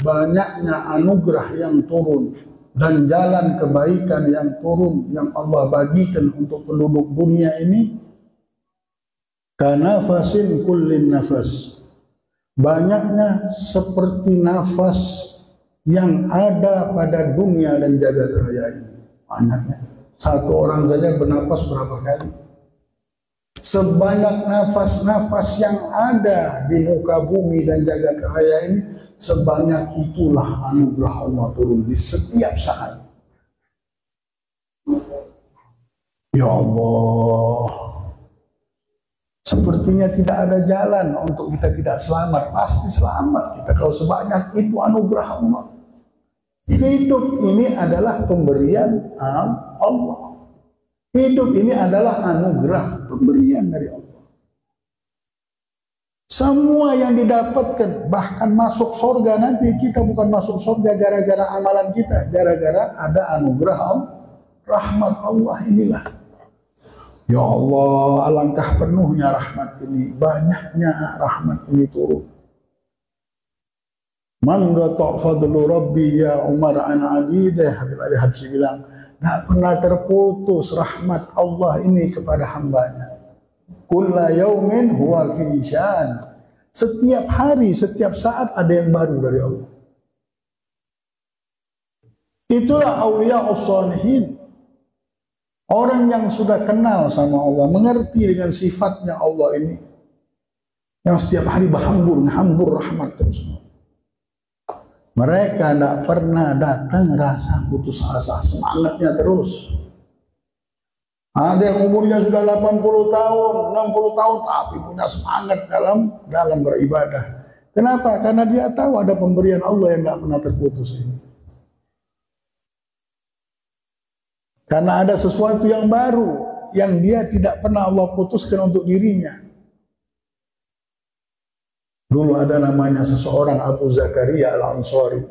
banyaknya anugerah yang turun dan jalan kebaikan yang turun yang Allah bagikan untuk penduduk dunia ini, kanafasin kullin nafas, banyaknya seperti nafas yang ada pada dunia dan jagat raya ini. Banyaknya. Satu orang saja bernapas berapa kali? Sebanyak nafas-nafas yang ada di muka bumi dan jagat raya ini, sebanyak itulah anugerah Allah turun di setiap saat. Ya Allah, sepertinya tidak ada jalan untuk kita tidak selamat. Pasti selamat kita kalau sebanyak itu anugerah Allah. Hidup ini adalah pemberian Allah. Hidup ini adalah anugerah, pemberian dari Allah. Semua yang didapatkan, bahkan masuk surga nanti, kita bukan masuk surga gara-gara amalan kita, gara-gara ada anugerah Allah, rahmat Allah inilah. Ya Allah, alangkah penuhnya rahmat ini, banyaknya rahmat ini turun. Man qata' fadlu rabbi ya Umar an abidah, Habib Ali Habsyi bilang, tidak pernah terputus rahmat Allah ini kepada hambanya. Kulla yaumin huwa fi syan. Setiap hari, setiap saat ada yang baru dari Allah. Itulah awliya'us shalihin. Orang yang sudah kenal sama Allah, mengerti dengan sifatnya Allah ini, yang setiap hari menghambur rahmat terus. Mereka tidak pernah datang rasa putus asa, semangatnya terus. Ada yang umurnya sudah 80 tahun, 60 tahun, tapi punya semangat dalam beribadah. Kenapa? Karena dia tahu ada pemberian Allah yang tidak pernah terputus ini. Karena ada sesuatu yang baru yang dia tidak pernah Allah putuskan untuk dirinya. Dulu ada namanya seseorang Abu Zakaria Al-Ansari.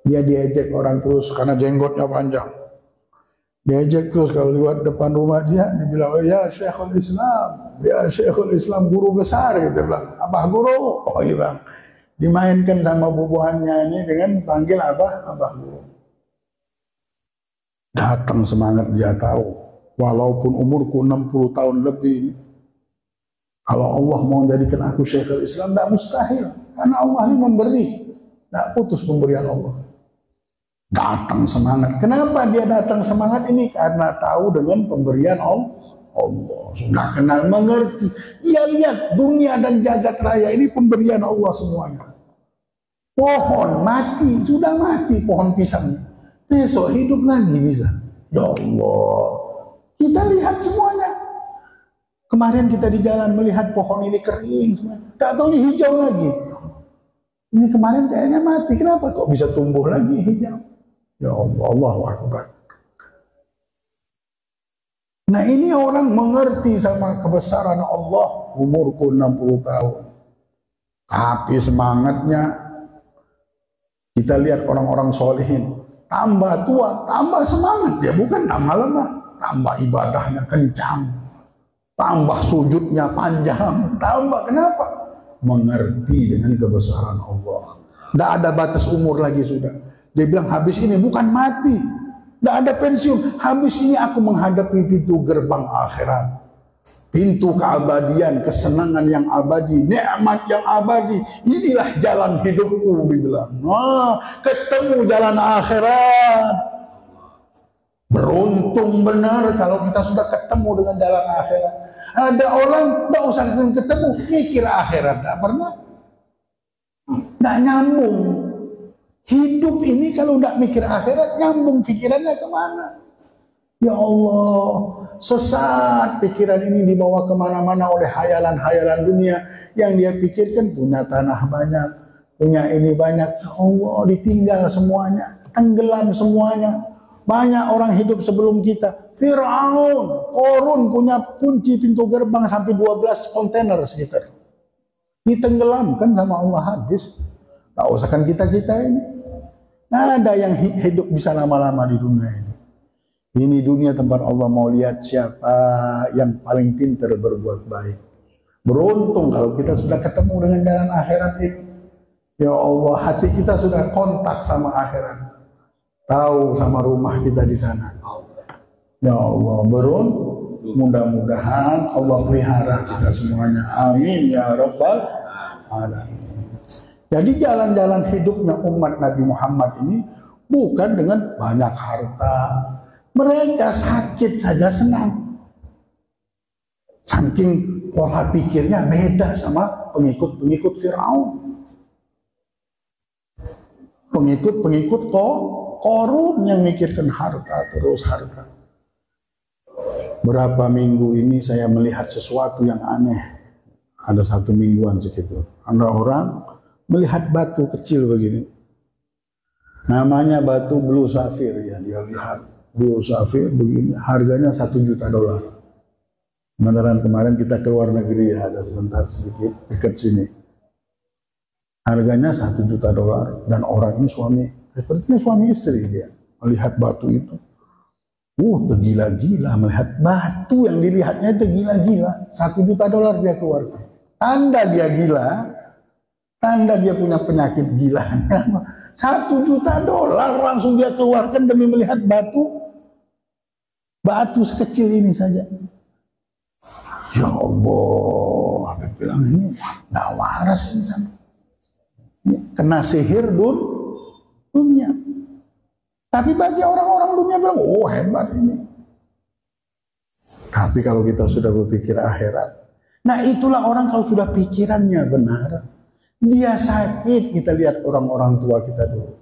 Dia diejek orang terus karena jenggotnya panjang. Diejek terus kalau lewat depan rumah dia bilang, oh, ya Syekhul Islam, ya Syekhul Islam, guru besar gitu bilang. Abah guru, oh iya bang. Dimainkan sama bubuhannya ini dengan panggil abah guru. Datang semangat, dia tahu walaupun umurku 60 tahun lebih, kalau Allah mau jadikan aku Syekhul Islam, tidak mustahil. Karena Allah ini memberi, tidak putus pemberian Allah. Datang semangat. Kenapa dia datang semangat ini? Karena tahu dengan pemberian Allah. Sudah kenal, mengerti. Dia lihat dunia dan jagat raya ini pemberian Allah semuanya. Pohon mati, sudah mati pohon pisangnya. Besok hidup lagi bisa. Ya Allah. Kita lihat semuanya. Kemarin kita di jalan melihat pohon ini kering semua. Tak tahu ini hijau lagi. Ini kemarin kayaknya mati. Kenapa kok bisa tumbuh lagi hijau? Ya Allah, Allahu Akbar. Nah ini orang mengerti sama kebesaran Allah. Umurku 60 tahun. Tapi semangatnya, kita lihat orang-orang solihin. Tambah tua, tambah semangat. Ya bukan tambah lemah. Tambah ibadahnya kencang. Tambah sujudnya panjang, tambah kenapa? Mengerti dengan kebesaran Allah. Tidak ada batas umur lagi sudah. Dia bilang habis ini bukan mati, tidak ada pensiun. Habis ini aku menghadapi pintu gerbang akhirat, pintu keabadian, kesenangan yang abadi, nikmat yang abadi. Inilah jalan hidupku, dia bilang. Nah, ketemu jalan akhirat. Beruntung benar kalau kita sudah ketemu dengan jalan akhirat. Ada orang tidak usah ketemu, mikir akhirat, tidak pernah, tidak nyambung. Hidup ini kalau tidak mikir akhirat, nyambung pikirannya kemana? Ya Allah, sesat pikiran ini dibawa kemana-mana oleh hayalan-hayalan dunia yang dia pikirkan punya tanah banyak, punya ini banyak. Ya Allah, ditinggal semuanya, tenggelam semuanya. Banyak orang hidup sebelum kita. Fir'aun, Korun punya kunci pintu gerbang sampai 12 kontainer sekitar. Ditenggelamkan sama Allah habis. Tak usahkan kita-kita ini. Nah, ada yang hidup bisa lama-lama di dunia ini. Ini dunia tempat Allah mau lihat siapa yang paling pintar berbuat baik. Beruntung kalau kita sudah ketemu dengan jalan akhirat ini. Ya Allah, hati kita sudah kontak sama akhirat. Tahu sama rumah kita di sana. Ya Allah, mudah-mudahan Allah pelihara kita semuanya. Amin ya rabbal alamin. Jadi jalan-jalan hidupnya umat Nabi Muhammad ini bukan dengan banyak harta. Mereka sakit saja senang. Saking pola pikirnya beda sama pengikut-pengikut Firaun. Pengikut Korun yang mikirkan harta, terus harta. Berapa minggu ini saya melihat sesuatu yang aneh. Ada 1 mingguan segitu. Ada orang melihat batu kecil begini. Namanya batu blue sapphire ya. Dia lihat blue sapphire begini. Harganya $1 juta. Beneran kemarin kita ke luar negeri ya. Ada sebentar sedikit dekat sini. Harganya $1 juta. Dan orang ini sepertinya suami istri dia. Melihat batu itu. Tergila-gila melihat batu yang dilihatnya, tergila-gila. $1 juta dia keluarkan. Tanda dia gila, tanda dia punya penyakit gila. $1 juta langsung dia keluarkan demi melihat batu sekecil ini saja. Ya Allah, Habib bilang ini nggak waras ini sama. Kena sihir dunia. Tapi bagi orang-orang dunia bilang, oh hebat ini. Tapi kalau kita sudah berpikir akhirat, nah itulah orang kalau sudah pikirannya benar, dia sakit. Kita lihat orang-orang tua kita dulu.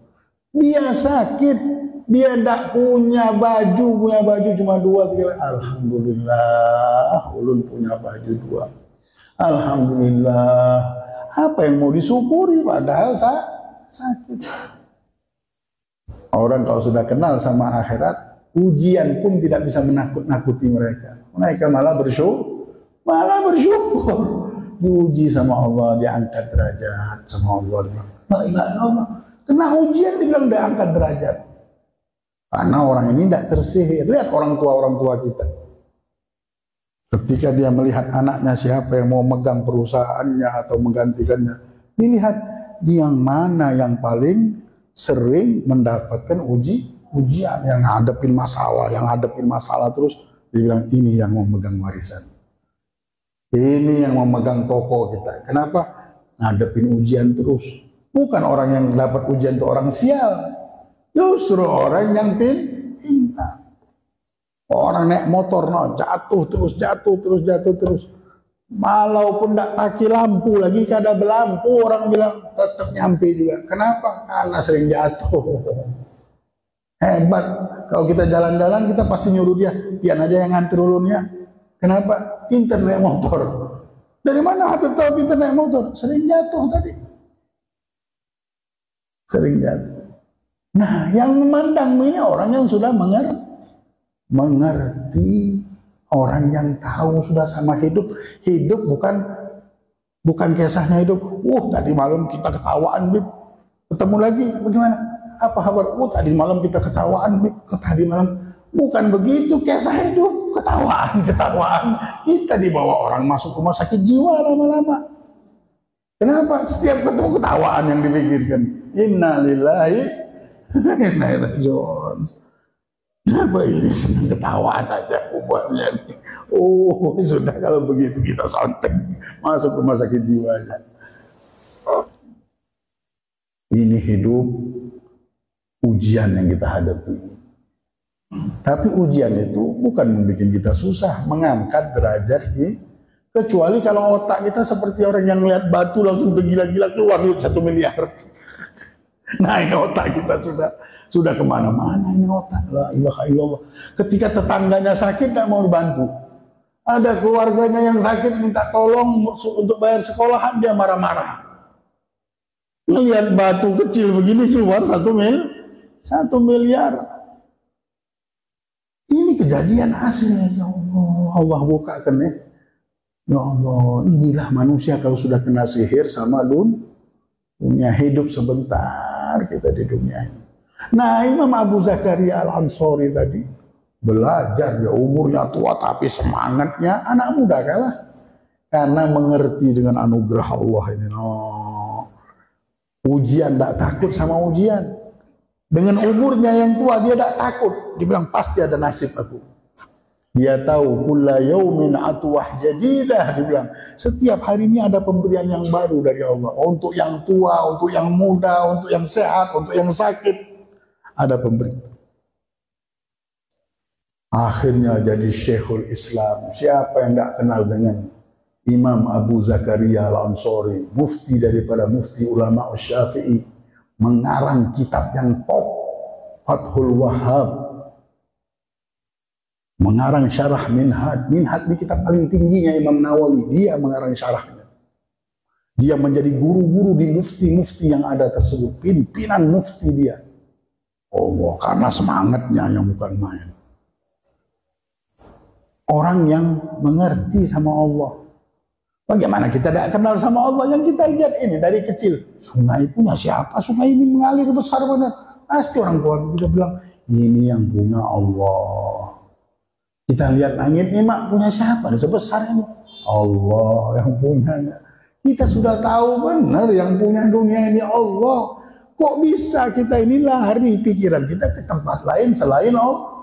Dia sakit, dia tidak punya baju cuma 2-3. Alhamdulillah, ulun punya baju 2. Alhamdulillah. Apa yang mau disyukuri padahal sakit. Orang kalau sudah kenal sama akhirat, ujian pun tidak bisa menakut-nakuti mereka. Mereka malah bersyukur. Diuji sama Allah, diangkat derajat sama Allah. La ilaha illallah. Kena ujian dibilang diangkat derajat. Karena orang ini tidak tersihir. Lihat orang tua kita. Ketika dia melihat anaknya siapa yang mau megang perusahaannya atau menggantikannya, dilihat yang mana yang paling sering mendapatkan ujian, yang hadapin masalah terus dibilang ini yang mau megang warisan, ini yang mau megang toko kita. Kenapa? Ngadepin ujian terus. Bukan orang yang dapat ujian itu orang sial, justru orang yang pintar. Orang naik motor jatuh terus. Walaupun tidak pakai lampu lagi, kada berlampu orang bilang tetap nyampe juga. Kenapa? Karena sering jatuh. Hebat. Kalau kita jalan-jalan kita pasti nyuruh dia, pian aja yang nganter ulunnya. Kenapa? Pinter naik motor. Dari mana Habib tahu pinter naik motor? Sering jatuh tadi. Nah, yang memandang ini orang yang sudah mengerti. Orang yang tahu sudah sama hidup bukan kisahnya hidup. Tadi malam kita ketawaan, Bib. Ketemu lagi, bagaimana? Apa kabar? Tadi malam kita ketawaan, Bib. Tadi malam. Bukan begitu kisah hidup. Ketawaan. Kita dibawa orang masuk rumah sakit jiwa lama-lama. Kenapa? Setiap ketemu ketawaan yang dipikirkan. Inna lillahi wa inna ilaihi raji'un. Kenapa ini senang ketawaan aja umpamanya nih? Sudah kalau begitu kita sontek masuk rumah sakit jiwa aja. Ini hidup ujian yang kita hadapi. Tapi ujian itu bukan membuat kita susah, mengangkat derajat kita. Kecuali kalau otak kita seperti orang yang melihat batu langsung tergila-gila keluar duit 1 miliar. Nah ini otak kita sudah kemana-mana ini otak. La ilaha illallah. Ketika tetangganya sakit tidak mau dibantu. Ada keluarganya yang sakit minta tolong untuk bayar sekolahan, dia marah-marah. Ngelihat batu kecil begini keluar 1 miliar. Ini kejadian asli ya Allah. Allah bukakan ya. Ya Allah, inilah manusia kalau sudah kena sihir sama dunia, hidup sebentar kita di dunia ini. Nah, Imam Abu Zakaria Al-Ansari tadi belajar, ya umurnya tua tapi semangatnya anak muda kalah. Karena mengerti dengan anugerah Allah ini. Ujian, tidak takut sama ujian. Dengan umurnya yang tua dia tidak takut. Dia bilang pasti ada nasib aku. Dia tahu kulla yaumin atwah jadidah. Dia bilang setiap hari ini ada pemberian yang baru dari Allah. Untuk yang tua, untuk yang muda, untuk yang sehat, untuk yang sakit, ada pemberian. Akhirnya jadi Syekhul Islam. Siapa yang tidak kenal dengan Imam Abu Zakaria Al-Ansari, mufti daripada mufti ulama Syafi'i, mengarang kitab yang top, Fathul Wahhab, mengarang syarah Minhaj. Minhaj ini kitab paling tingginya Imam Nawawi, dia mengarang syarahnya. Dia menjadi guru-guru di mufti-mufti yang ada tersebut, pimpinan mufti dia. Allah, karena semangatnya yang bukan main. Orang yang mengerti sama Allah. Bagaimana kita tidak kenal sama Allah? Yang kita lihat ini dari kecil. Sungai punya siapa? Sungai ini mengalir besar benar. Pasti orang tua kita bilang, ini yang punya Allah. Kita lihat langit ini, mak punya siapa? Sebesar ini. Allah yang punyanya. Kita sudah tahu benar yang punya dunia ini Allah. Kok bisa kita ini lari pikiran kita ke tempat lain selain Allah?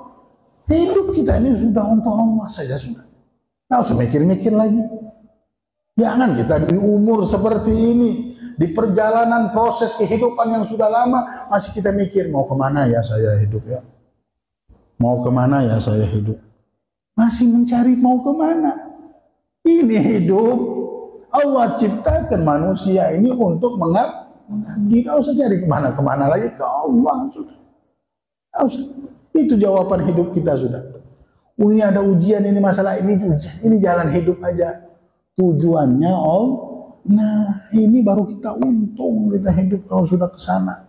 Hidup kita ini sudah untuk Allah saja sudah. Tidak usah mikir-mikir lagi. Jangan kita di umur seperti ini, di perjalanan proses kehidupan yang sudah lama, masih kita mikir mau kemana ya saya hidup ya. Mau kemana ya saya hidup. Masih mencari mau kemana. Ini hidup. Allah ciptakan manusia ini untuk mengabdi. Tidak usah cari kemana-kemana lagi, ke Allah sudah. Tidak usah. Itu jawaban hidup kita sudah. Ini ada ujian, ini masalah, ini ujian, ini jalan hidup aja. Tujuannya nah ini baru kita untung kita hidup kalau sudah ke sana.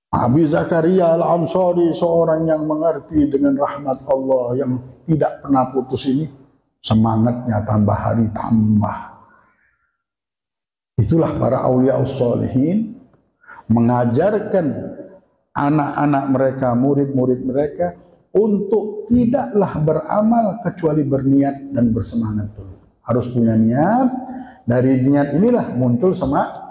Abu Zakaria Al-Ansari, seorang yang mengerti dengan rahmat Allah yang tidak pernah putus ini, semangatnya tambah hari tambah. Itulah para aulia us-solihin mengajarkan anak-anak mereka, murid-murid mereka untuk tidaklah beramal kecuali berniat dan bersemangat dulu. Harus punya niat, dari niat inilah muncul semangat.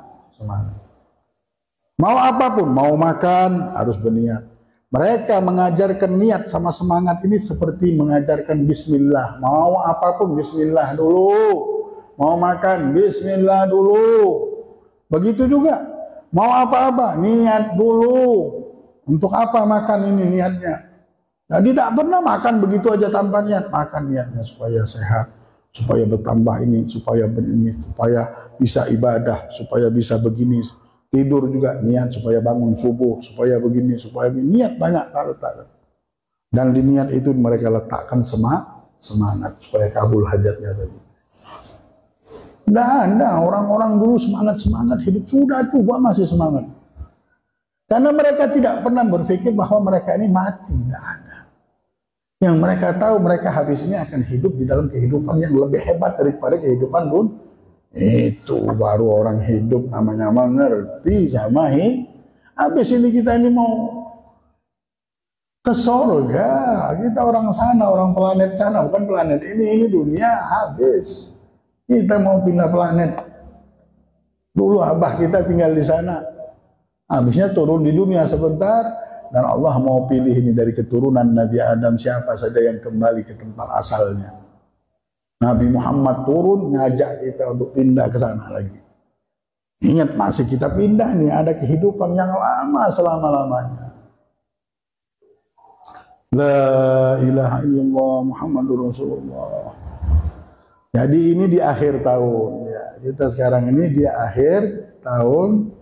Mau apapun, mau makan harus berniat. Mereka mengajarkan niat sama semangat ini seperti mengajarkan bismillah. Mau apapun bismillah dulu. Mau makan bismillah dulu. Begitu juga. Mau apa-apa niat dulu. Untuk apa makan ini niatnya? Jadi tidak pernah makan begitu aja tanpa niat. Makan niatnya supaya sehat, supaya bertambah ini, supaya begini, supaya bisa ibadah, supaya bisa begini. Tidur juga niat supaya bangun subuh, supaya begini, supaya begini. Niat banyak taruh. Dan di niat itu mereka letakkan semangat supaya kabul hajatnya tadi. Nah, orang-orang dulu semangat hidup sudah tua masih semangat. Karena mereka tidak pernah berpikir bahwa mereka ini mati, tidak ada. Yang mereka tahu mereka habis ini akan hidup di dalam kehidupan yang lebih hebat daripada kehidupan dunia. Itu baru orang hidup namanya mengerti sama ini. Habis ini kita ini mau ke surga, kita orang sana, orang planet sana, bukan planet ini dunia habis. Kita mau pindah planet. Dulu abah kita tinggal di sana. Habisnya turun di dunia sebentar dan Allah mau pilih ini dari keturunan Nabi Adam siapa saja yang kembali ke tempat asalnya. Nabi Muhammad turun ngajak kita untuk pindah ke sana lagi. Ingat masih kita pindah nih, ada kehidupan yang lama selama-lamanya. La ilaha illallah Muhammadur Rasulullah. Jadi ini di akhir tahun ya. Kita sekarang ini di akhir tahun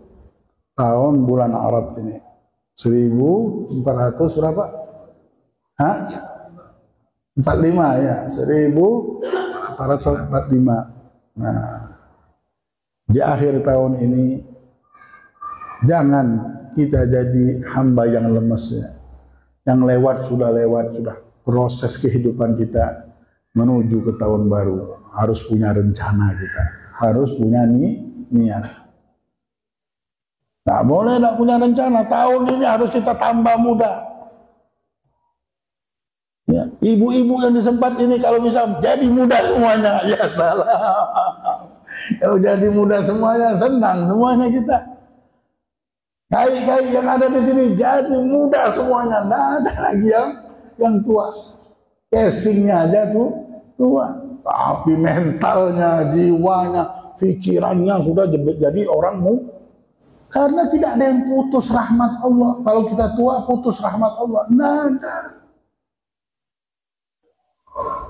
bulan Arab ini 1400 berapa? Hah? 45 ya, 1445. Nah, di akhir tahun ini jangan kita jadi hamba yang lemes ya. Yang lewat sudah proses kehidupan kita menuju ke tahun baru. Harus punya rencana kita, harus punya niat. Tak boleh tak punya rencana. Tahun ini harus kita tambah muda. Ya, ibu-ibu yang disempat ini kalau bisa jadi muda semuanya, ya salah. Kalau jadi muda semuanya, senang semuanya kita. Kai-kai yang ada di sini jadi muda semuanya, nggak ada lagi yang tua. Casingnya aja tuh tua, tapi mentalnya, jiwanya, pikirannya sudah jadi orangmu. Karena tidak ada yang putus rahmat Allah. Kalau kita tua putus rahmat Allah, nggak ada.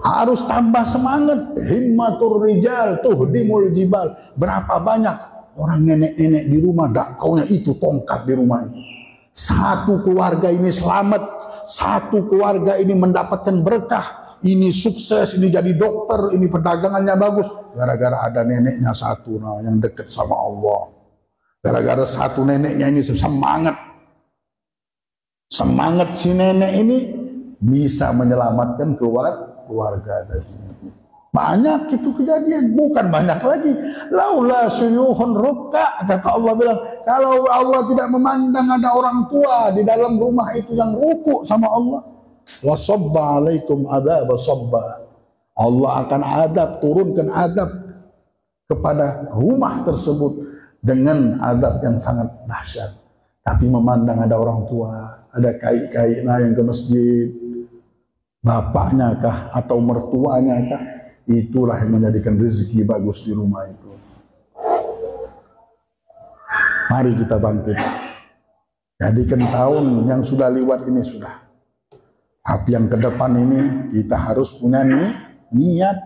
Harus tambah semangat. Himmatur rijal tuhdimul jibal. Berapa banyak orang nenek-nenek di rumah dakwahnya itu tongkat di rumah itu. Satu keluarga ini selamat, satu keluarga ini mendapatkan berkah, ini sukses, ini jadi dokter, ini perdagangannya bagus, gara-gara ada neneknya satu yang dekat sama Allah. Gara-gara satu neneknya ini semangat si nenek ini bisa menyelamatkan keluarga tadi. Banyak itu kejadian, bukan banyak lagi. Laula suyuhun rukka, kata Allah bilang, kalau Allah tidak memandang ada orang tua di dalam rumah itu yang ruku sama Allah, wasabba alaikum adzab sabba. Allah akan turunkan adab kepada rumah tersebut dengan adab yang sangat dahsyat. Tapi memandang ada orang tua, ada kai-kai yang ke masjid, bapaknya kah atau mertuanya kah, itulah yang menjadikan rezeki bagus di rumah itu. Mari kita bangkit. Jadikan tahun yang sudah lewat ini sudah. Tapi yang ke depan ini kita harus punya niat,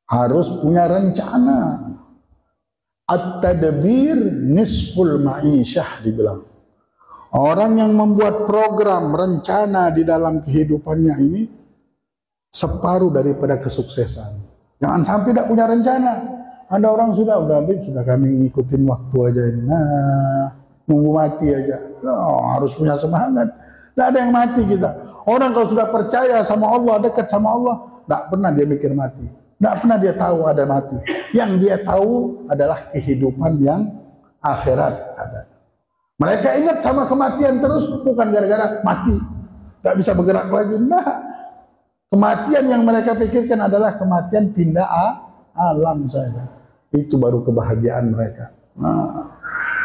harus punya rencana. At-tadbir nisful ma'isyah dibilang. Orang yang membuat program, rencana di dalam kehidupannya ini separuh daripada kesuksesan. Jangan sampai tidak punya rencana. Ada orang sudah kami ngikutin waktu aja ini. Nah, nunggu mati aja. Harus punya semangat. Tidak ada yang mati kita. Orang kalau sudah percaya sama Allah, dekat sama Allah, tidak pernah dia mikir mati. Tidak pernah dia tahu ada mati. Yang dia tahu adalah kehidupan yang akhirat ada. Mereka ingat sama kematian terus, bukan gara-gara mati, tidak bisa bergerak lagi. Nah, kematian yang mereka pikirkan adalah kematian pindah alam saja. Itu baru kebahagiaan mereka. Nah,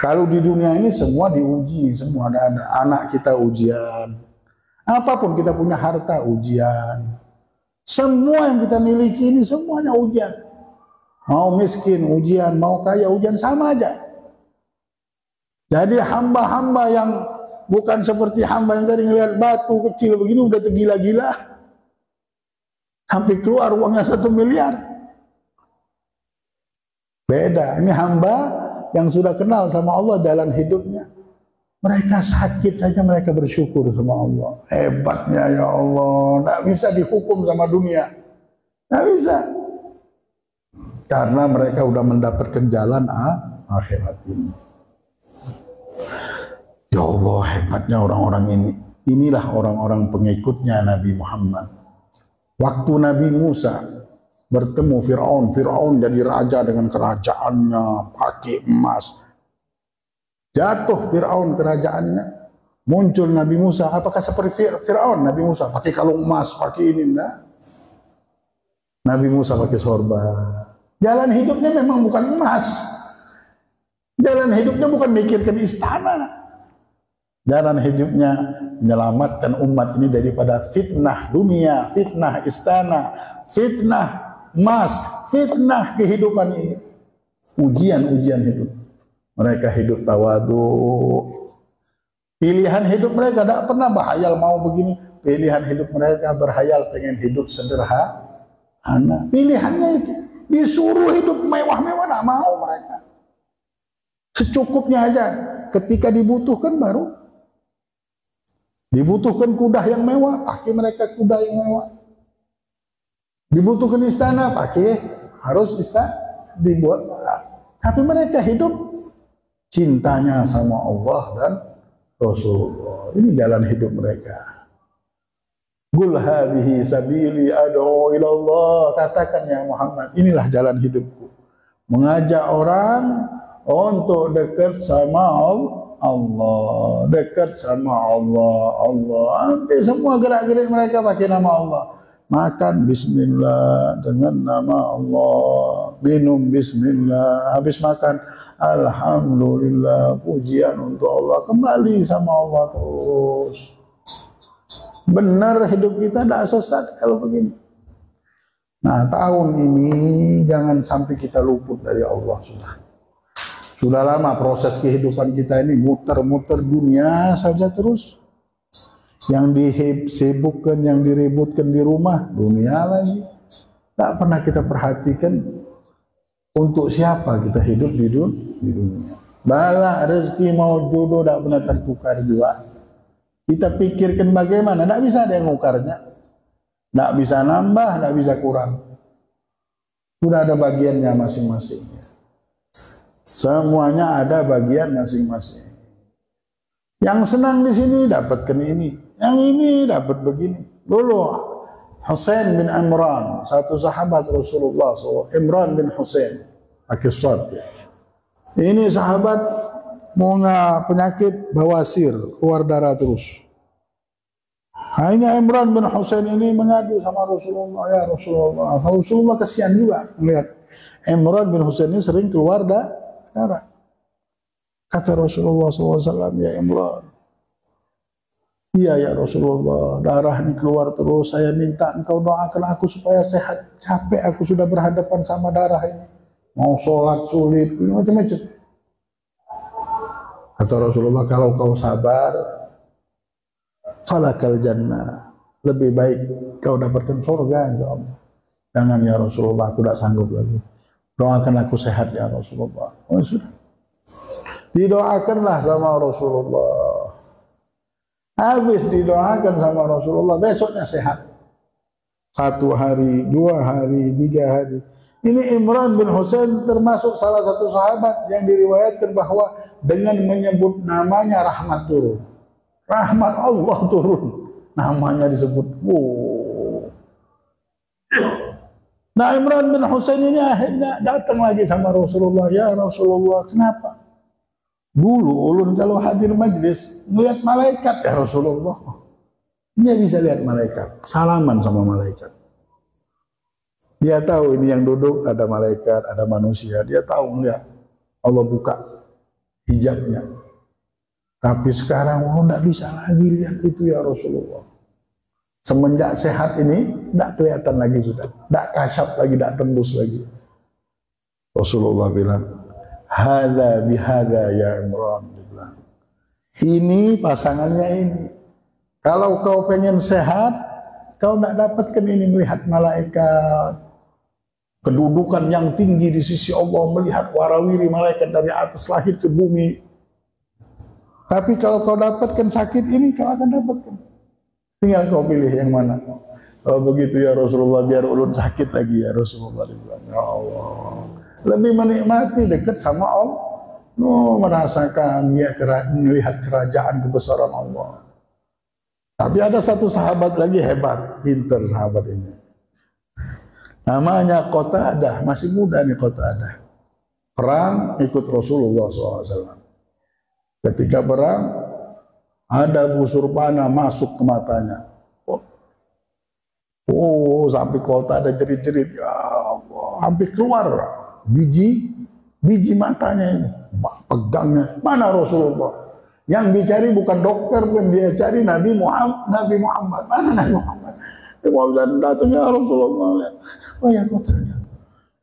kalau di dunia ini semua diuji, semua ada anak kita ujian. Apapun kita punya harta ujian. Semua yang kita miliki ini semuanya ujian. Mau miskin ujian, mau kaya ujian, sama aja. Jadi hamba-hamba yang bukan seperti hamba yang tadi ngelihat batu kecil begini udah tergila-gila. Sampai keluar uangnya 1 miliar. Beda, ini hamba yang sudah kenal sama Allah dalam hidupnya. Mereka sakit saja mereka bersyukur sama Allah. Hebatnya ya Allah, tidak bisa dihukum sama dunia. Tidak bisa. Karena mereka sudah mendapatkan jalan akhirat ini. Ya Allah, hebatnya orang-orang ini. Inilah orang-orang pengikutnya Nabi Muhammad. Waktu Nabi Musa bertemu Fir'aun jadi raja dengan kerajaannya, pakai emas. Jatuh Fir'aun kerajaannya. Muncul Nabi Musa, apakah seperti Fir'aun? Nabi Musa pakai kalung emas, pakai ini, enggak. Nabi Musa pakai sorban. Jalan hidupnya memang bukan emas. Jalan hidupnya bukan mikirkan istana. Jalan hidupnya menyelamatkan umat ini daripada fitnah dunia, fitnah istana, fitnah emas, fitnah kehidupan ini. Ujian-ujian hidup. Mereka hidup tawadu. Pilihan hidup mereka tidak pernah berhayal mau begini. Pilihan hidup mereka berhayal pengen hidup sederhana. Pilihannya itu. Disuruh hidup mewah-mewah, tidak mau mereka. Secukupnya aja. Ketika dibutuhkan baru. Dibutuhkan kuda yang mewah, pakai mereka kuda yang mewah. Dibutuhkan istana, pakai harus istana dibuat. Tapi mereka hidup cintanya sama Allah dan Rasulullah. Ini jalan hidup mereka. Qul hadhihi sabili ad'u ila Allah. Katakan ya Muhammad, inilah jalan hidupku. Mengajak orang untuk dekat sama Allah, dekat sama Allah. Hampir semua gerak-gerik mereka pakai nama Allah. Makan bismillah, dengan nama Allah. Minum bismillah, habis makan alhamdulillah, pujian untuk Allah. Kembali sama Allah terus. Benar hidup kita tidak sesat kalau begini. Nah, tahun ini jangan sampai kita luput dari Allah. Sudah lama proses kehidupan kita ini muter-muter dunia saja terus. Yang disibukkan, yang diributkan di rumah, dunia lagi. Tak pernah kita perhatikan untuk siapa kita hidup di dunia. Bala rezeki mau jodoh tak pernah tertukar juga. Kita pikirkan bagaimana, tak bisa ada yang nukarnya. Tak bisa nambah, tak bisa kurang. Sudah ada bagiannya masing-masing. Semuanya ada bagian masing-masing. Yang senang di sini dapatkan ini, yang ini dapat begini. Dulu Husain bin Imran, satu sahabat Rasulullah SAW, Imran bin Husain, Pakistan. Ini sahabat punya penyakit bawasir, keluar darah terus. Akhirnya Imran bin Husain ini mengadu sama Rasulullah, ya Rasulullah. Rasulullah kasihan juga melihat Imran bin Husain ini sering keluar darah. Kata Rasulullah SAW, ya Imran, iya ya Rasulullah, darah ini keluar terus, saya minta engkau doakan aku supaya sehat. Capek aku sudah berhadapan sama darah ini. Mau sholat sulit, macam-macam. Kata Rasulullah, kalau kau sabar, falakal jannah, lebih baik kau dapatkan surga, ya Allah. Jangan ya Rasulullah, aku tidak sanggup lagi. Doakan aku sehat ya Rasulullah. Oh, sudah. Didoakanlah sama Rasulullah. Habis didoakan sama Rasulullah, besoknya sehat. 1 hari, 2 hari, 3 hari. Ini Imran bin Husain termasuk salah satu sahabat yang diriwayatkan bahwa dengan menyebut namanya rahmat turun. Rahmat Allah turun. Namanya disebut. Wow. Nah, Imran bin Husain ini akhirnya datang lagi sama Rasulullah. Ya Rasulullah, kenapa? Dulu ulun kalau hadir majlis melihat malaikat ya Rasulullah. Dia bisa lihat malaikat, salaman sama malaikat. Dia tahu ini yang duduk ada malaikat, ada manusia. Dia tahu melihat Allah buka hijabnya. Tapi sekarang tidak bisa lagi lihat itu ya Rasulullah. Semenjak sehat ini tidak kelihatan lagi sudah, tidak kasyaf lagi, tidak tembus lagi. Rasulullah bilang, hadza bihadza ya Imran. Ini pasangannya ini. Kalau kau pengen sehat, kau tidak dapatkan ini melihat malaikat. Kedudukan yang tinggi di sisi Allah, melihat warawiri malaikat dari atas langit ke bumi. Tapi kalau kau dapatkan sakit ini, kau akan dapatkan. Tinggal kau pilih yang mana. Kalau begitu ya Rasulullah, biar ulun sakit lagi ya Rasulullah. Ya Allah. Lebih menikmati dekat sama Allah, merasakan dia melihat kerajaan kebesaran Allah. Tapi ada satu sahabat lagi hebat, pintar sahabat ini. Namanya Qatadah, masih muda nih Qatadah. Perang ikut Rasulullah SAW. Ketika perang, ada busur panah masuk ke matanya. Oh, sampai Qatadah jerit-jerit, ya Allah, hampir keluar. Biji matanya ini, pegangnya. Mana Rasulullah? Yang dicari bukan dokter, bukan dia cari Nabi Muhammad. Mana Nabi Muhammad? Nabi Muhammad datang ya Rasulullah. Oh ya Qatadah.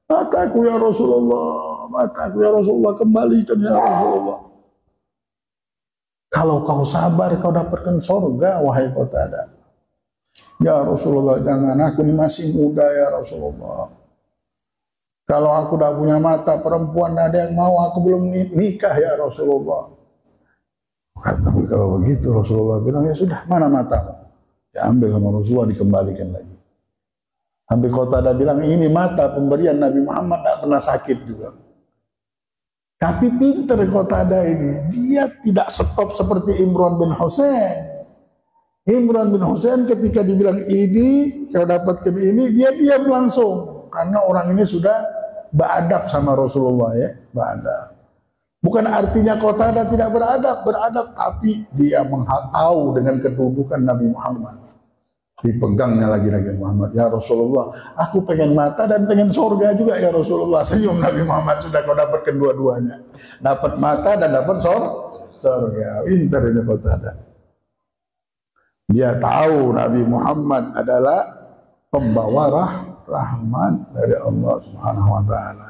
Mataku ya Rasulullah, mataku ya Rasulullah, kembalikan ya Rasulullah. Kalau kau sabar, kau dapatkan surga, wahai Qatadah. Ya Rasulullah, jangan, aku ini masih muda ya Rasulullah. Kalau aku dah punya mata perempuan, ada yang mau, aku belum nikah ya Rasulullah. Tapi kalau begitu Rasulullah bilang, ya sudah, mana matamu? Ya ambil sama Rasulullah, dikembalikan lagi. Sampai Qatadah bilang, ini mata pemberian Nabi Muhammad, tak pernah sakit juga. Tapi pintar Qatadah ini, dia tidak stop seperti Imran bin Husain. Imran bin Husain ketika dibilang ini, kau dapatkan ini, dia diam langsung. Karena orang ini sudah beradab sama Rasulullah ya, beradab. Bukan artinya Qatadah tidak beradab, tapi dia tahu dengan kedudukan Nabi Muhammad. Dipegangnya lagi Nabi Muhammad. Ya Rasulullah, aku pengen mata dan pengen surga juga ya Rasulullah. Senyum Nabi Muhammad, sudah kau dapat kedua-duanya. Dapat mata dan dapat surga. Pintar ini Qatadah. Dia tahu Nabi Muhammad adalah pembawa rahmat dari Allah Subhanahu wa taala.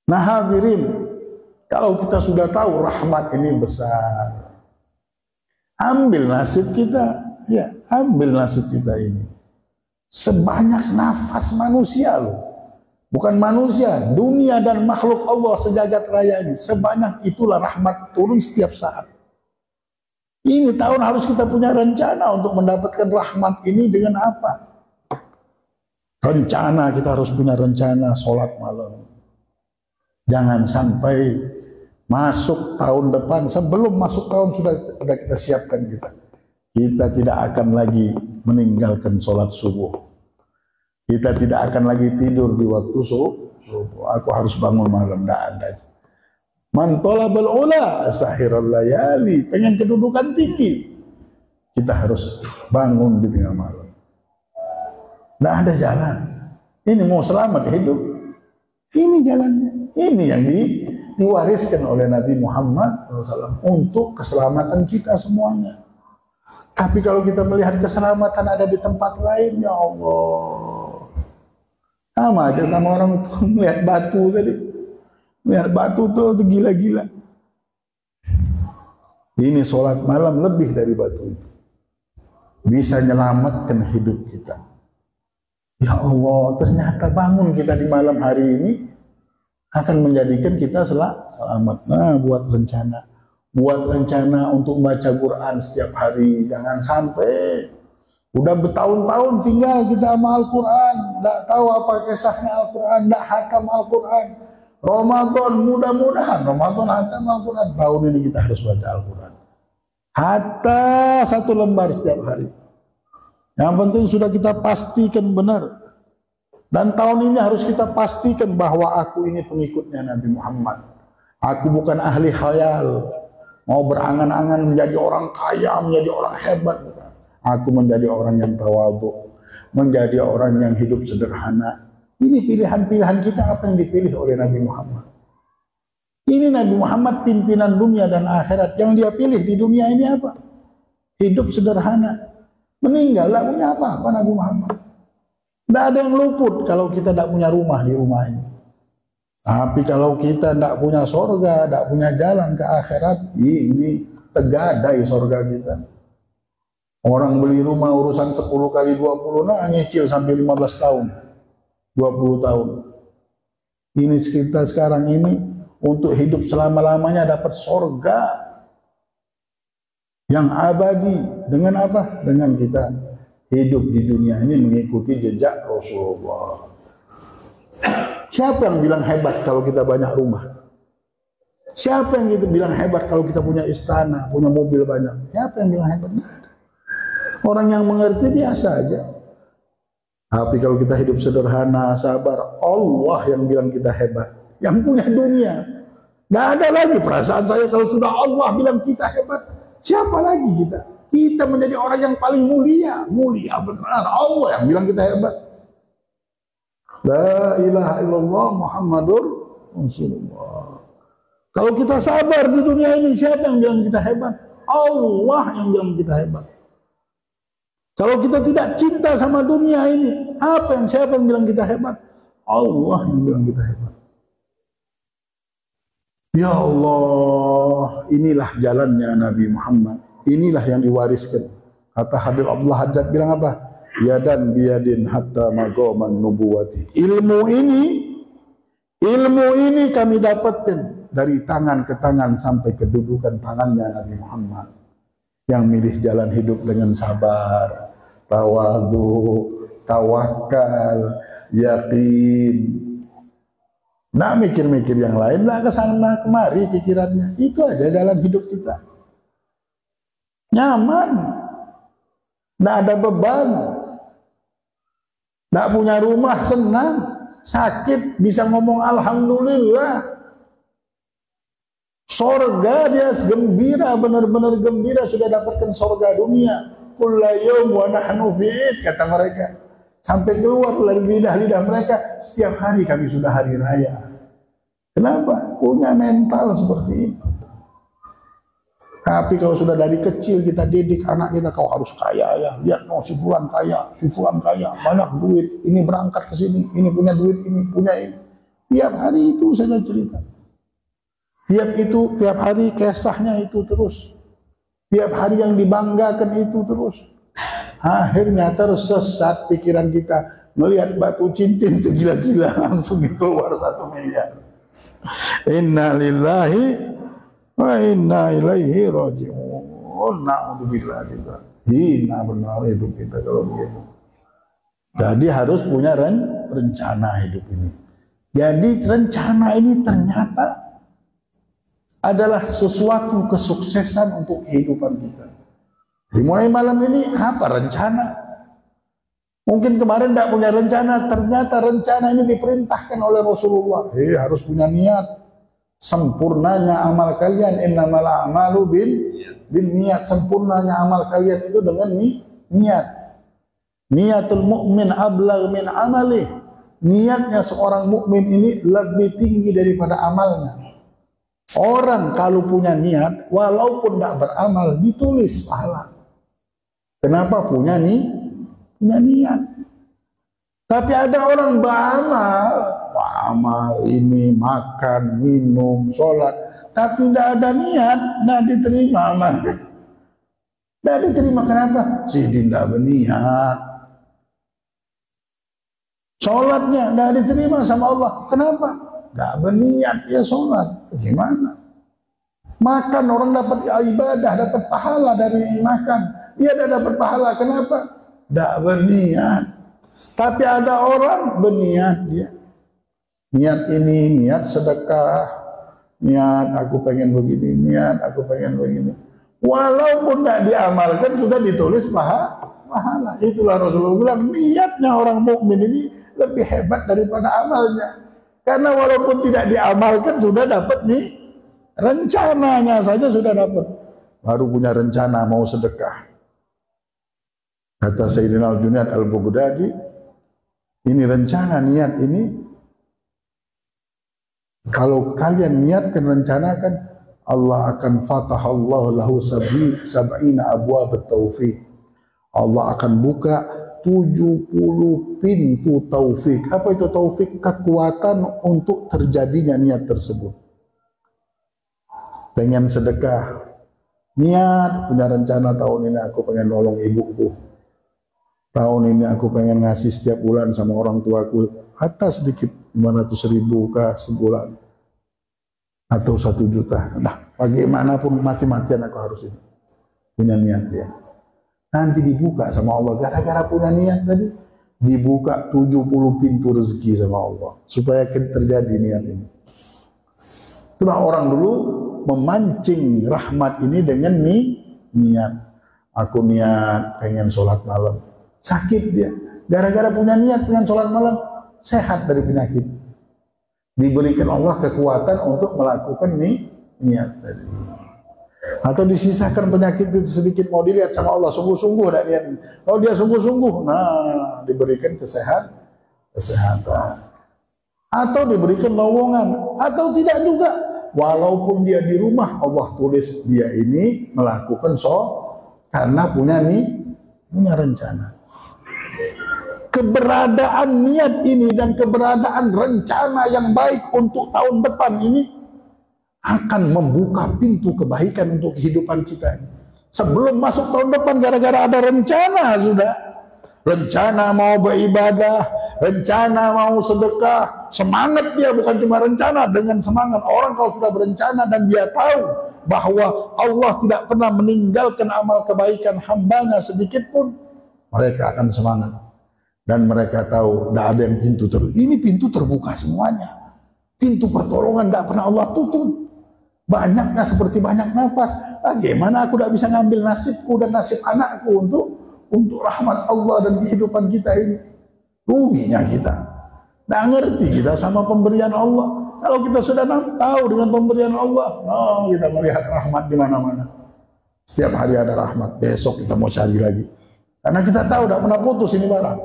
Nah hadirin, kalau kita sudah tahu rahmat ini besar, ambil nasib kita, ya, ambil nasib kita ini. Sebanyak nafas manusia loh. Bukan manusia, dunia dan makhluk Allah sejagat raya ini. Sebanyak itulah rahmat turun setiap saat. Ini tahun harus kita punya rencana untuk mendapatkan rahmat ini dengan apa? Rencana, kita harus punya rencana sholat malam. Jangan sampai masuk tahun depan, sebelum masuk tahun sudah kita siapkan kita. Kita tidak akan lagi meninggalkan sholat subuh. Kita tidak akan lagi tidur di waktu subuh. Aku harus bangun malam, tidak ada. Man talabal ula sahiral layali, pengen kedudukan tinggi, kita harus bangun di tengah malam. Tidak ada jalan. Ini mau selamat hidup, ini jalannya. Ini yang diwariskan oleh Nabi Muhammad SAW untuk keselamatan kita semuanya. Tapi kalau kita melihat keselamatan ada di tempat lain, ya Allah, sama aja sama orang melihat batu tadi. Lihat batu tuh gila-gila. Ini sholat malam lebih dari batu itu. Bisa menyelamatkan hidup kita. Ya Allah, ternyata bangun kita di malam hari ini akan menjadikan kita selamat. Nah, buat rencana. Buat rencana untuk baca Quran setiap hari. Jangan sampai udah bertahun-tahun tinggal kita sama Al-Quran. Tidak tahu apa kisahnya Al-Quran. Tidak hakam Al-Quran. Ramadan, mudah-mudahan Ramadan hatam Al-Quran. Tahun ini kita harus baca Al-Quran. Hatta 1 lembar setiap hari. Yang penting sudah kita pastikan benar. Dan tahun ini harus kita pastikan bahwa aku ini pengikutnya Nabi Muhammad. Aku bukan ahli khayal. Mau berangan-angan menjadi orang kaya, menjadi orang hebat. Aku menjadi orang yang tawadhu. Menjadi orang yang hidup sederhana. Ini pilihan-pilihan kita apa yang dipilih oleh Nabi Muhammad. Ini Nabi Muhammad pimpinan dunia dan akhirat. Yang dia pilih di dunia ini apa? Hidup sederhana. Meninggal, tidak punya apa-apa Nabi Muhammad. Tidak ada yang luput kalau kita tidak punya rumah di rumah ini. Tapi kalau kita tidak punya sorga, tidak punya jalan ke akhirat, ini tegadai sorga kita. Orang beli rumah urusan 10 kali 20, nah nyicil sampai 15 tahun. 20 tahun. Ini kita sekarang ini untuk hidup selama-lamanya dapat sorga yang abadi. Dengan apa? Dengan kita hidup di dunia ini mengikuti jejak Rasulullah. Siapa yang bilang hebat kalau kita banyak rumah? Siapa yang gitu bilang hebat kalau kita punya istana, punya mobil banyak? Siapa yang bilang hebat? Nggak ada. Orang yang mengerti biasa aja. Tapi kalau kita hidup sederhana, sabar, Allah yang bilang kita hebat. Yang punya dunia. Nggak ada lagi perasaan saya kalau sudah Allah bilang kita hebat. Siapa lagi kita? Kita menjadi orang yang paling mulia. Mulia benar. Allah yang bilang kita hebat. La ilaha illallah Muhammadur Rasulullah. Kalau kita sabar di dunia ini, siapa yang bilang kita hebat? Allah yang bilang kita hebat. Kalau kita tidak cinta sama dunia ini, siapa yang bilang kita hebat? Allah yang bilang kita hebat. Ya Allah, inilah jalannya Nabi Muhammad. Inilah yang diwariskan. Kata Habib Abdullah Haddad bilang apa? Yadan biyadin hatta magoman nubuwati. Ilmu ini kami dapatkan dari tangan ke tangan sampai kedudukan tangannya Nabi Muhammad. Yang milih jalan hidup dengan sabar, tawadhu, tawakal, yakin. Nggak mikir-mikir yang lain, nggak kesana kemari pikirannya. Itu aja jalan hidup kita. Nyaman, nggak ada beban, nggak punya rumah senang, sakit bisa ngomong alhamdulillah. Sorga dia gembira, benar-benar gembira sudah dapatkan sorga dunia. kulla yawm wa nahnu fi'id, kata mereka. Sampai keluar dari lidah-lidah mereka, setiap hari kami sudah hari raya. Kenapa? Punya mental seperti itu. Tapi kalau sudah dari kecil kita didik anak kita, kau harus kaya ya. Lihat no, si fulan kaya, banyak duit. Ini berangkat ke sini, ini punya duit, ini punya ini. Tiap hari itu saja cerita. Tiap hari kisahnya itu terus. Tiap hari yang dibanggakan itu terus. Akhirnya tersesat pikiran kita. Melihat batu cincin itu gila-gila, langsung keluar 1 miliar. Inna lillahi wa inna ilaihi raji'un. Na'udzubillah kita. Hina benar hidup kita kalau begitu. Jadi harus punya rencana hidup ini. Jadi rencana ini ternyata adalah sesuatu kesuksesan untuk kehidupan kita. Dimulai malam ini apa rencana? Mungkin kemarin tidak punya rencana, ternyata rencana ini diperintahkan oleh Rasulullah. Harus punya niat. Sempurnanya amal kalian, innamal a'malu bin niat. Sempurnanya amal kalian itu dengan niat. Niatul mu'min ablagh min amalih. Niatnya seorang mukmin ini lebih tinggi daripada amalnya. Orang kalau punya niat, walaupun tidak beramal, ditulis pahala. Kenapa? Punya niat. Tapi ada orang beramal ini, makan, minum, sholat, tapi tidak ada niat, tidak diterima amal. Tidak diterima kenapa? Sidin tidak berniat. Sholatnya tidak diterima sama Allah. Kenapa? Tidak berniat dia sholat. Gimana? Makan, orang dapat ibadah, dapat pahala dari makan. Dia tidak dapat pahala. Kenapa? Tidak berniat. Tapi ada orang berniat dia. Niat ini, niat sedekah. Niat aku pengen begini, niat aku pengen begini. Walaupun tidak diamalkan sudah ditulis pahala. Itulah Rasulullah bilang niatnya orang mukmin ini lebih hebat daripada amalnya. Karena walaupun tidak diamalkan sudah dapat rencananya saja sudah dapat. Baru punya rencana mau sedekah. Kata Sayyidina Al-Junaid Al-Baghdadi, ini rencana niat ini, kalau kalian niatkan rencanakan, Allah akan fatahallahu lahu sab'ina abwab at-taufiq. Allah akan buka 70 pintu taufik. Apa itu taufik? Kekuatan untuk terjadinya niat tersebut. Pengen sedekah, niat, punya rencana tahun ini aku pengen nolong ibuku. Tahun ini aku pengen ngasih setiap bulan sama orang tuaku atas sedikit 500.000 kah sebulan atau 1 juta. Nah, bagaimanapun mati-matian aku harus ini. Punya niat dia. Nanti dibuka sama Allah gara-gara punya niat tadi. Dibuka 70 pintu rezeki sama Allah supaya terjadi niat ini. Itulah orang dulu memancing rahmat ini dengan niat. Aku niat pengen sholat malam. Sakit dia. Gara-gara punya niat dengan sholat malam, sehat dari penyakit. Diberikan Allah kekuatan untuk melakukan niat tadi. Atau disisakan penyakit itu sedikit mau dilihat sama Allah, sungguh-sungguh dah niat. Kalau dia sungguh-sungguh, nah diberikan kesehatan. Atau diberikan lowongan, atau tidak juga. Walaupun dia di rumah, Allah tulis dia ini melakukan karena punya rencana. Keberadaan niat ini dan keberadaan rencana yang baik untuk tahun depan ini akan membuka pintu kebaikan untuk kehidupan kita. Sebelum masuk tahun depan gara-gara ada rencana sudah. Rencana mau beribadah, rencana mau sedekah, semangat dia bukan cuma rencana, dengan semangat. Orang kalau sudah berencana dan dia tahu bahwa Allah tidak pernah meninggalkan amal kebaikan hambanya sedikit pun, mereka akan semangat. Dan mereka tahu tidak ada yang pintu terbuka. Ini pintu terbuka semuanya. Pintu pertolongan tidak pernah Allah tutup. Banyaknya seperti banyak nafas. Bagaimana aku tidak bisa ngambil nasibku dan nasib anakku untuk rahmat Allah dan kehidupan kita ini? Ruginya kita. Tidak ngerti kita sama pemberian Allah. Kalau kita sudah tahu dengan pemberian Allah, kita melihat rahmat di mana-mana. Setiap hari ada rahmat. Besok kita mau cari lagi. Karena kita tahu tidak pernah putus ini barang.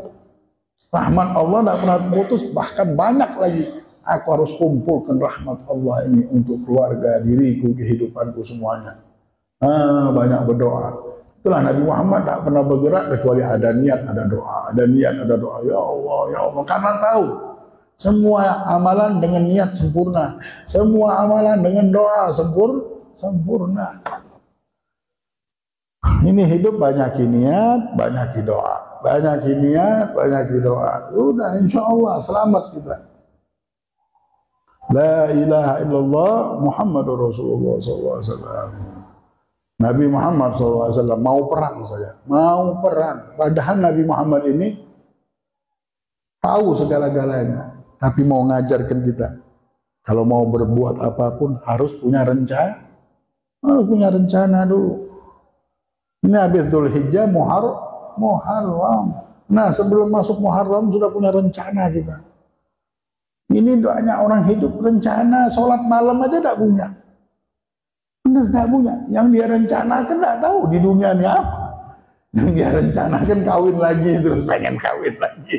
Rahmat Allah tidak pernah putus, bahkan banyak lagi. Aku harus kumpulkan rahmat Allah ini untuk keluarga, diriku, kehidupanku semuanya. Banyak berdoa. Itulah Nabi Muhammad tak pernah bergerak kecuali ada niat, ada doa, ada niat, ada doa. Ya Allah, ya Allah. Karena tahu semua amalan dengan niat sempurna, semua amalan dengan doa sempurna. Ini hidup banyak niat, banyak doa, banyak niat, banyak doa. Udah, insya Allah selamat kita. La ilaha illallah Muhammadur Rasulullah SAW. Nabi Muhammad SAW mau perang saja, mau perang. Padahal Nabi Muhammad ini tahu segala-galanya, tapi mau ngajarkan kita. Kalau mau berbuat apapun harus punya rencana, dulu. Ini habis Dzulhijjah Muharram. Nah, sebelum masuk Muharram sudah punya rencana kita. Ini doanya orang hidup rencana, sholat malam aja tidak punya. Benar tidak punya. Yang dia rencanakan tidak tahu di dunia ini apa. Yang dia rencanakan kawin lagi itu, pengen kawin lagi.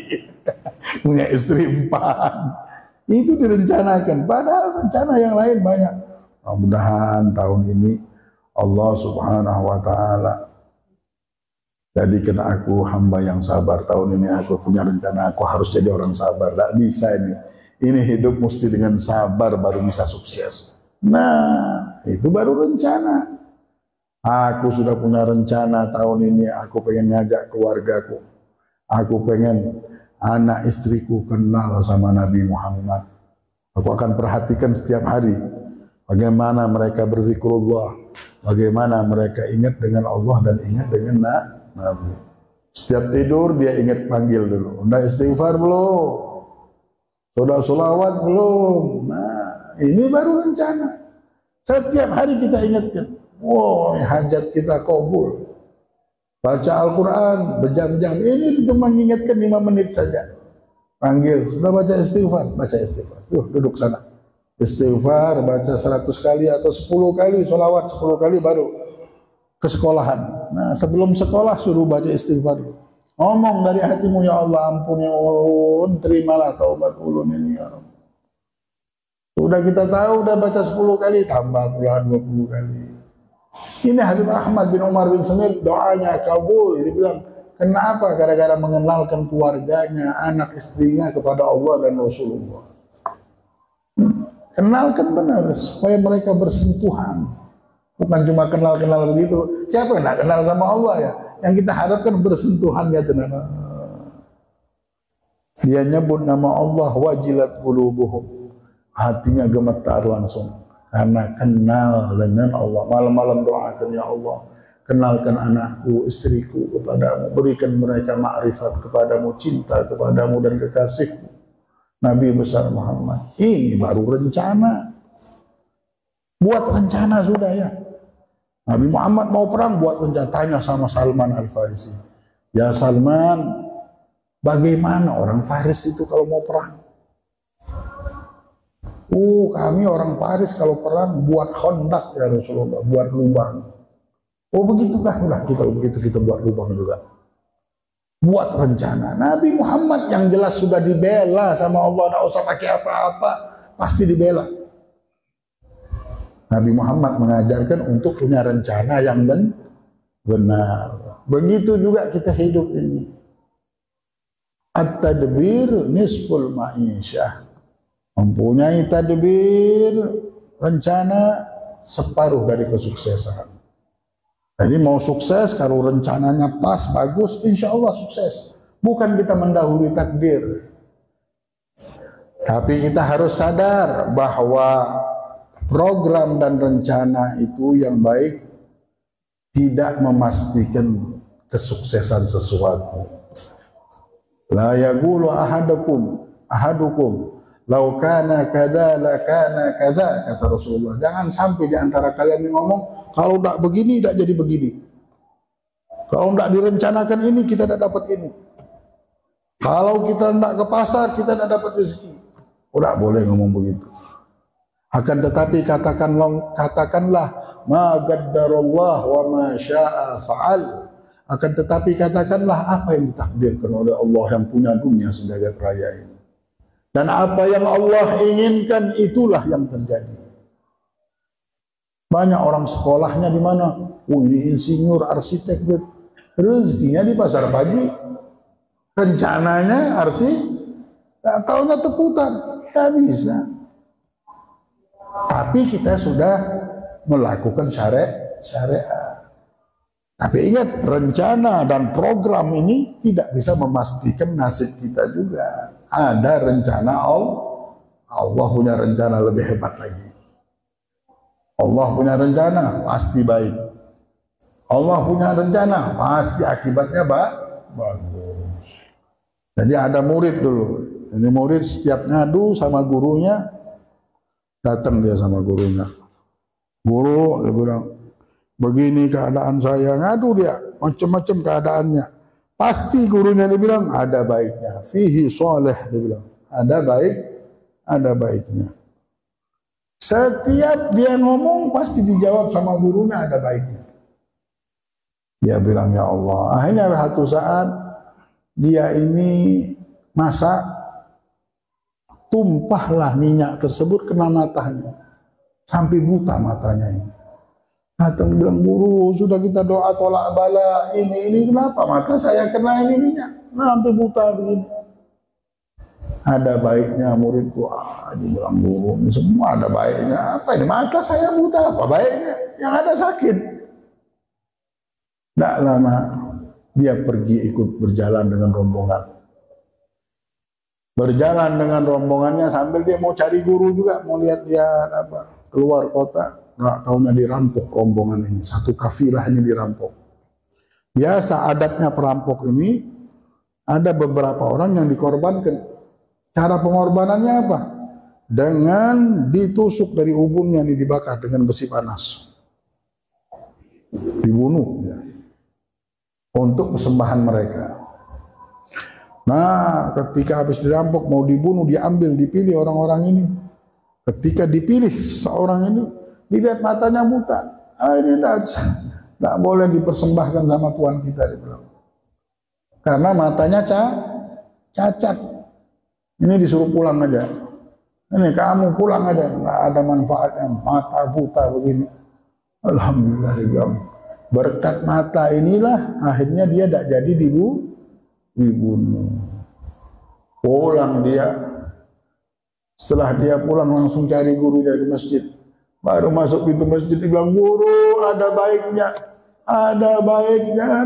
Punya istri 4. Itu direncanakan. Padahal rencana yang lain banyak. Mudah-mudahan tahun ini Allah Subhanahu wa Ta'ala jadikan aku hamba yang sabar. Tahun ini aku punya rencana, aku harus jadi orang sabar. Tidak bisa ini. Ini hidup mesti dengan sabar baru bisa sukses. Nah, itu baru rencana. Aku sudah punya rencana tahun ini. Aku pengen ngajak keluargaku. Aku pengen anak istriku kenal sama Nabi Muhammad. Aku akan perhatikan setiap hari bagaimana mereka berzikrullah, bagaimana mereka ingat dengan Allah dan ingat dengan Nabi. Setiap tidur dia ingat panggil dulu. Udah istighfar belum? Sudah sholawat belum? Nah, ini baru rencana. Setiap hari kita ingatkan. Wow, hajat kita kabul. Baca Al-Quran berjam-jam. Ini cuma mengingatkan 5 menit saja. Panggil, sudah baca istighfar? Baca istighfar. Yuk, duduk sana. Istighfar, baca 100 kali atau 10 kali. Sholawat 10 kali baru ke sekolahan. Nah, sebelum sekolah suruh baca istighfar. Ngomong dari hatimu, ya Allah ampun ya Allah, terimalah taubat ulun ini ya Allah. Sudah kita tahu, udah baca 10 kali, tambah pula 20 kali. Ini Habib Ahmad bin Umar bin Smith doanya kabul. Dibilang, kenapa? Gara-gara mengenalkan keluarganya, anak istrinya kepada Allah dan Rasulullah. Kenalkan benar, supaya mereka bersentuhan. Bukan cuma kenal-kenal begitu. Siapa yang tidak kenal sama Allah ya? Yang kita harapkan bersentuhan ya teman. Dia nyebut nama Allah, wajilat qulubuhum. Hatinya gemetar langsung karena kenal dengan Allah. Malam-malam doakan, ya Allah, kenalkan anakku, istriku kepadamu, berikan mereka makrifat kepadamu, cinta kepadamu dan kekasihmu Nabi besar Muhammad. Ini baru rencana. Buat rencana sudah ya. Nabi Muhammad mau perang, buat rencana. Tanya sama Salman Al-Farisi, ya Salman, bagaimana orang Faris itu kalau mau perang? Kami orang Faris kalau perang buat khondak ya Rasulullah, buat lubang. Begitukah? Udah, kalau begitu kita buat lubang juga. Buat rencana. Nabi Muhammad yang jelas sudah dibela sama Allah, tidak usah pakai apa-apa, pasti dibela. Nabi Muhammad mengajarkan untuk punya rencana yang benar. Begitu juga kita hidup ini. At-tadbir nisful ma'isyah. Mempunyai tadbir, rencana, separuh dari kesuksesan. Jadi mau sukses, kalau rencananya pas, bagus, insya Allah sukses. Bukan kita mendahului takdir. Tapi kita harus sadar bahwa program dan rencana itu yang baik tidak memastikan kesuksesan sesuatu. La yaqulu ahadukum law kana kadza la kana kadza, kata Rasulullah. Jangan sampai di antara kalian yang ngomong, kalau tidak begini tidak jadi begini. Kalau tidak direncanakan ini kita tidak dapat ini. Kalau kita tidak ke pasar kita tidak dapat rezeki. Tidak boleh ngomong begitu. Akan tetapi katakanlah ma qaddarallah wa ma syaa fa'al. Akan tetapi katakanlah apa yang ditakdirkan oleh Allah yang punya dunia sejagat raya ini. Dan apa yang Allah inginkan itulah yang terjadi. Banyak orang sekolahnya di mana? Oh, ini insinyur, arsitek, rezekinya di pasar pagi. Rencananya tak tahunya terputar, tak bisa. Tapi kita sudah melakukan syariat. Tapi ingat, rencana dan program ini tidak bisa memastikan nasib kita juga. Ada rencana Allah punya rencana lebih hebat lagi. Allah punya rencana pasti baik. Allah punya rencana pasti akibatnya bagus. Jadi ada murid dulu. Ini murid setiap ngadu sama gurunya, datang dia sama gurunya. Guru, dia bilang, begini keadaan saya, ngadu dia macam-macam keadaannya. Pasti gurunya dia bilang ada baiknya. Fihi soleh, dia bilang ada baiknya. Setiap dia ngomong pasti dijawab sama gurunya ada baiknya. Dia bilang ya Allah. Akhirnya satu saat dia ini masak, tumpahlah minyak tersebut kena matanya sampai buta matanya ini. Datang bilang, guru, sudah kita doa tolak bala, ini kenapa mata saya kena ini minyak, sampai buta begini. Ada baiknya muridku, dibilang guru, ini semua ada baiknya. Apa ini, mata saya buta, apa baiknya? Yang ada sakit. Tidak lama, dia pergi ikut berjalan dengan rombongan. Berjalan dengan rombongannya sambil dia mau cari guru juga, mau lihat-lihat apa, keluar kota. Nggak tahunya dirampok rombongan ini, satu kafilahnya dirampok. Biasa adatnya perampok ini ada beberapa orang yang dikorbankan. Cara pengorbanannya apa? Dengan ditusuk dari ubunnya ini, dibakar dengan besi panas, dibunuh ya, untuk persembahan mereka. Nah, ketika habis dirampok mau dibunuh, diambil, dipilih orang-orang ini. Ketika dipilih seorang ini, dilihat matanya buta. Ini tidak boleh dipersembahkan sama Tuhan kita. Karena matanya cacat. Ini disuruh pulang aja. Ini kamu pulang aja. Tidak ada manfaatnya. Mata buta begini. Alhamdulillah. Berkat mata inilah akhirnya dia tidak jadi dibunuh. Pulang dia. Setelah dia pulang langsung cari guru dari masjid. Baru masuk pintu masjid, dia bilang, guru ada baiknya, dia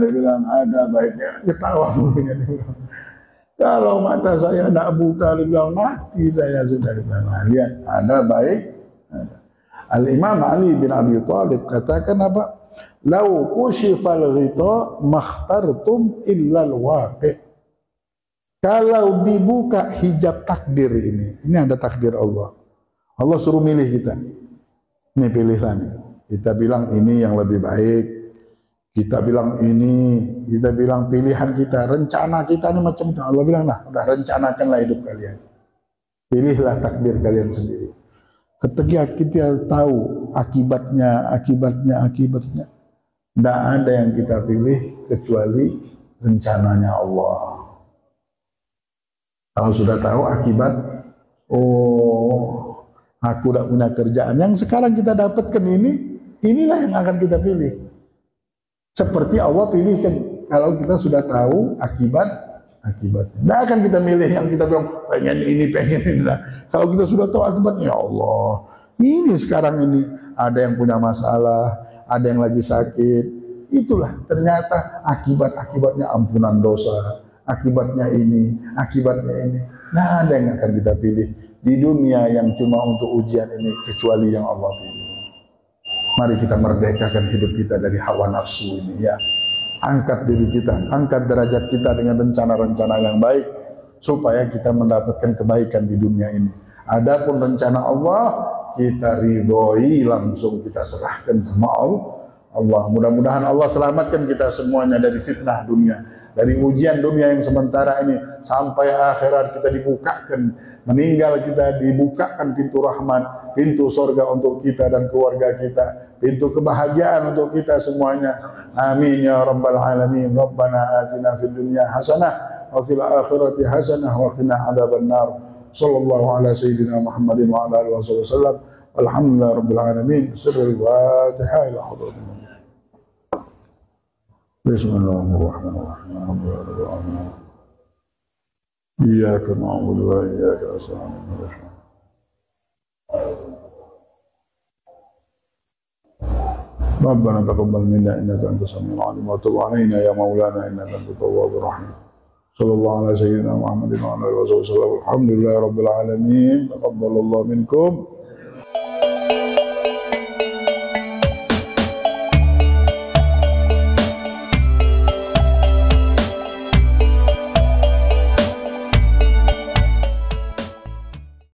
bilang ada baiknya, ketawa gurunya, dia bilang, kalau mata saya tidak buta, dia bilang mati saya sudah, dia bilang, lihat ada baik. Al-Imam Ali bin Abi Thalib katakan apa? Lau kushifal ghita makhtartum illal waqi'. Kalau dibuka hijab takdir ini ada takdir Allah. Allah suruh milih kita. Ini pilihlah nih. Kita bilang ini yang lebih baik. Kita bilang ini. Kita bilang pilihan kita. Rencana kita ini macam-macam. Allah bilang, nah udah rencanakanlah hidup kalian. Pilihlah takdir kalian sendiri. Ketika kita tahu akibatnya. Tidak ada yang kita pilih kecuali rencananya Allah. Kalau sudah tahu akibat, aku tidak punya kerjaan. Yang sekarang kita dapatkan inilah yang akan kita pilih. Seperti Allah pilihkan. Kalau kita sudah tahu akibatnya. Tidak akan kita milih yang kita bilang, pengen ini. Kalau kita sudah tahu akibatnya, ya Allah. Ini sekarang ini, ada yang punya masalah, ada yang lagi sakit. Itulah ternyata akibatnya ampunan dosa. Akibatnya ini. Nah, ada yang akan kita pilih di dunia yang cuma untuk ujian ini kecuali yang Allah pilih. Mari kita merdekakan hidup kita dari hawa nafsu ini ya. Angkat diri kita, angkat derajat kita dengan rencana-rencana yang baik supaya kita mendapatkan kebaikan di dunia ini. Adapun rencana Allah kita ridhoi, langsung kita serahkan sama Allah. Mudah-mudahan Allah selamatkan kita semuanya dari fitnah dunia. dari ujian dunia yang sementara ini sampai akhirat kita dibukakan, meninggal kita dibukakan pintu rahmat, pintu surga untuk kita dan keluarga kita, pintu kebahagiaan untuk kita semuanya. Amin ya rabbal alamin. Rabbana atina fid dunya hasanah wa fil akhirati hasanah wa qina adzabannar. Sallallahu ala sayyidina Muhammadin wa ala alihi wasallam. Alhamdulillah rabbil alamin. Sirrul Fatihah ila hadratin. Bismillahirrahmanirrahim. Alhamdulillah. Iyyaka na'budu wa iyyaka nasta'in. Rabbana taqabbal minna innaka antas samiul alim wa tub 'alaina ya maulana innaka antat tawwabur rahim. Sallallahu ala sayyidina Muhammadin wa ala alihi wasallam. Alhamdulillah rabbil alamin. Taqabbalallahu minkum.